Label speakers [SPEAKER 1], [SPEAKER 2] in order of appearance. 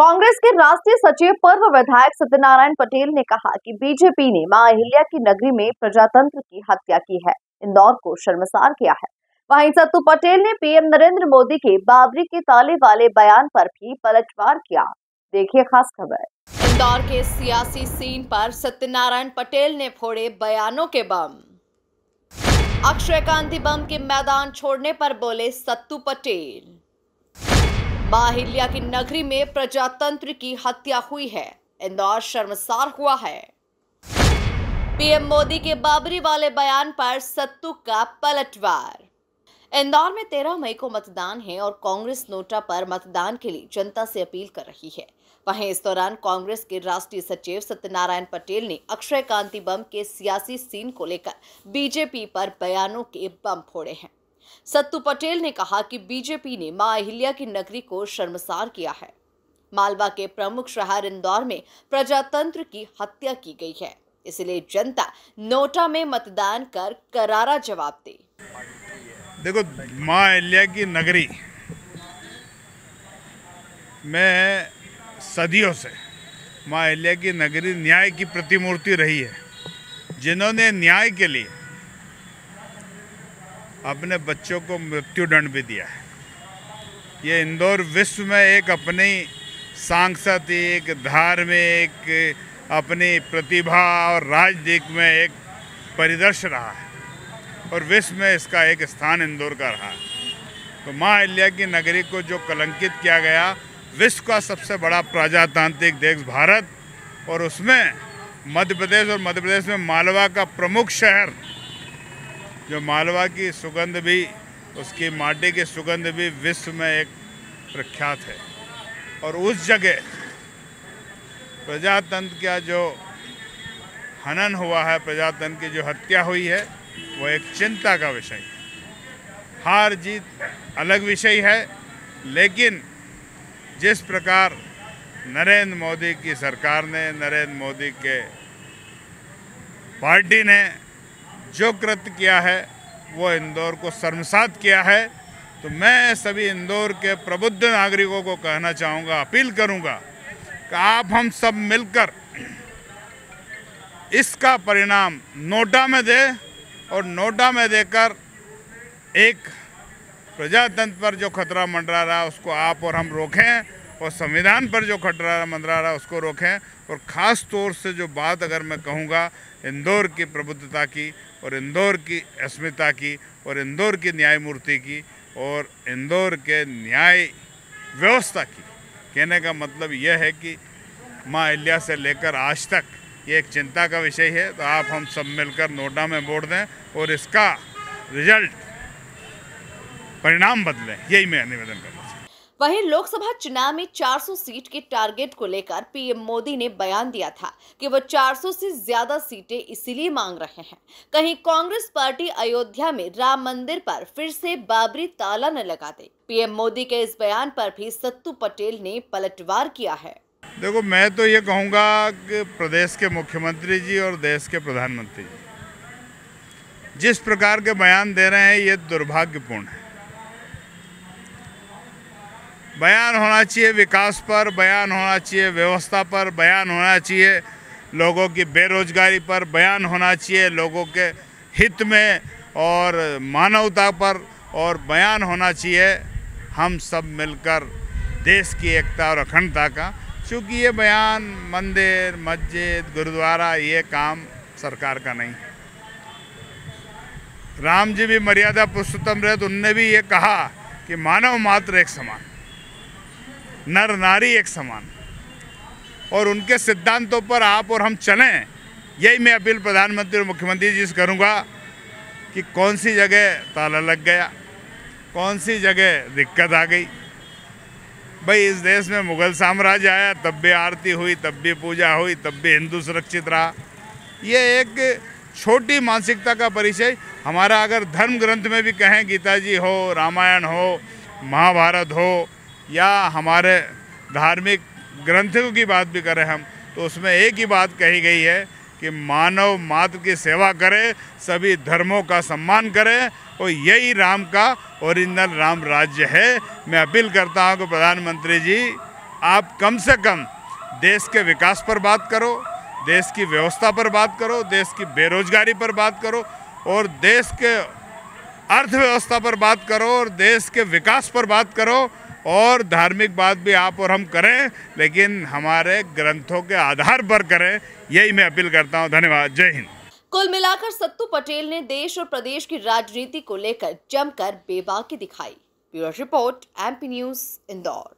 [SPEAKER 1] कांग्रेस के राष्ट्रीय सचिव पूर्व विधायक सत्यनारायण पटेल ने कहा कि बीजेपी ने मां अहिल्या की नगरी में प्रजातंत्र की हत्या की है, इंदौर को शर्मसार किया है। वहीं सत्तू पटेल ने पीएम नरेंद्र मोदी के बाबरी के ताले वाले बयान पर भी पलटवार किया। देखिए खास खबर।
[SPEAKER 2] इंदौर के सियासी सीन पर सत्यनारायण पटेल ने फोड़े बयानों के बम। अक्षय क्रांति बम के मैदान छोड़ने पर बोले सत्तू पटेल। मां अहिल्या की नगरी में प्रजातंत्र की हत्या हुई है, इंदौर शर्मसार हुआ है। पीएम मोदी के बाबरी वाले बयान पर सत्तू का पलटवार। इंदौर में 13 मई को मतदान है और कांग्रेस नोटा पर मतदान के लिए जनता से अपील कर रही है। वहीं इस दौरान कांग्रेस के राष्ट्रीय सचिव सत्यनारायण पटेल ने अक्षय क्रांति बम के सियासी सीन को लेकर बीजेपी पर बयानों के बम फोड़े हैं। सत्तू पटेल ने कहा कि बीजेपी ने मां अहिल्या की नगरी को शर्मसार किया है। मालवा के प्रमुख शहर इंदौर में प्रजातंत्र की हत्या की गई है, इसलिए जनता नोटा में मतदान कर करारा जवाब दे।
[SPEAKER 3] देखो, मां अहिल्या की नगरी में सदियों से मां अहिल्या की नगरी न्याय की प्रतिमूर्ति रही है, जिन्होंने न्याय के लिए अपने बच्चों को मृत्युदंड भी दिया है। ये इंदौर विश्व में एक अपनी सांस्कृतिक, धार्मिक, अपनी प्रतिभा और राजनीतिक में एक परिदर्श रहा है और विश्व में इसका एक स्थान इंदौर का रहा है। तो मां अहिल्या की नगरी को जो कलंकित किया गया, विश्व का सबसे बड़ा प्रजातांत्रिक देश भारत, और उसमें मध्य प्रदेश, और मध्य प्रदेश में मालवा का प्रमुख शहर, जो मालवा की सुगंध भी, उसकी माटी की सुगंध भी विश्व में एक प्रख्यात है, और उस जगह प्रजातंत्र का जो हनन हुआ है, प्रजातंत्र की जो हत्या हुई है, वो एक चिंता का विषय है। हार जीत अलग विषय है, लेकिन जिस प्रकार नरेंद्र मोदी की सरकार ने, नरेंद्र मोदी के पार्टी ने जो कृत्य किया है, वो इंदौर को शर्मसार किया है। तो मैं सभी इंदौर के प्रबुद्ध नागरिकों को कहना चाहूँगा, अपील करूँगा कि आप हम सब मिलकर इसका परिणाम नोटा में दें, और नोटा में देकर एक प्रजातंत्र पर जो खतरा मंडरा रहा उसको आप और हम रोकें, और संविधान पर जो खतरा मंडरा रहा उसको रोकें। और ख़ास तौर से जो बात अगर मैं कहूँगा इंदौर की प्रबुद्धता की, और इंदौर की अस्मिता की, और इंदौर की न्यायमूर्ति की, और इंदौर के न्याय व्यवस्था की, कहने का मतलब यह है कि मां अहिल्या से लेकर आज तक ये एक चिंता का विषय है। तो आप हम सब मिलकर नोटा में वोट दें और इसका रिजल्ट, परिणाम बदलें, यही मैं निवेदन करता हूँ।
[SPEAKER 2] वहीं लोकसभा चुनाव में 400 सीट के टारगेट को लेकर पीएम मोदी ने बयान दिया था कि वो 400 से ज्यादा सीटें इसीलिए मांग रहे हैं, कहीं कांग्रेस पार्टी अयोध्या में राम मंदिर पर फिर से बाबरी ताला न लगा दे। पीएम मोदी के इस बयान पर भी सत्तू पटेल ने पलटवार किया है।
[SPEAKER 3] देखो, मैं तो ये कहूँगा कि प्रदेश के मुख्यमंत्री जी और देश के प्रधानमंत्री जी जिस प्रकार के बयान दे रहे हैं, ये दुर्भाग्यपूर्ण है। बयान होना चाहिए विकास पर, बयान होना चाहिए व्यवस्था पर, बयान होना चाहिए लोगों की बेरोजगारी पर, बयान होना चाहिए लोगों के हित में और मानवता पर, और बयान होना चाहिए हम सब मिलकर देश की एकता और अखंडता का। क्योंकि ये बयान मंदिर, मस्जिद, गुरुद्वारा, ये काम सरकार का नहीं है। राम जी भी मर्यादा पुरुषोत्तम रहे, तो उनने भी ये कहा कि मानव मात्र एक समान, नर नारी एक समान, और उनके सिद्धांतों पर आप और हम चलें। यही मैं अपील प्रधानमंत्री और मुख्यमंत्री जी से करूँगा कि कौन सी जगह ताला लग गया, कौन सी जगह दिक्कत आ गई। भाई, इस देश में मुगल साम्राज्य आया, तब भी आरती हुई, तब भी पूजा हुई, तब भी हिंदू सुरक्षित रहा। ये एक छोटी मानसिकता का परिचय। हमारा अगर धर्म ग्रंथ में भी कहें, गीता जी हो, रामायण हो, महाभारत हो, या हमारे धार्मिक ग्रंथों की बात भी करें हम, तो उसमें एक ही बात कही गई है कि मानव मात्र की सेवा करे, सभी धर्मों का सम्मान करे, और यही राम का ओरिजिनल राम राज्य है। मैं अपील करता हूं कि प्रधानमंत्री जी आप कम से कम देश के विकास पर बात करो, देश की व्यवस्था पर बात करो, देश की बेरोजगारी पर बात करो और देश के अर्थव्यवस्था पर बात करो और देश के विकास पर बात करो और धार्मिक बात भी आप और हम करें, लेकिन हमारे ग्रंथों के आधार पर करें। यही मैं अपील करता हूं। धन्यवाद। जय हिंद।
[SPEAKER 2] कुल मिलाकर सत्तू पटेल ने देश और प्रदेश की राजनीति को लेकर जमकर बेबाकी दिखाई। Bureau report, MP news, Indore.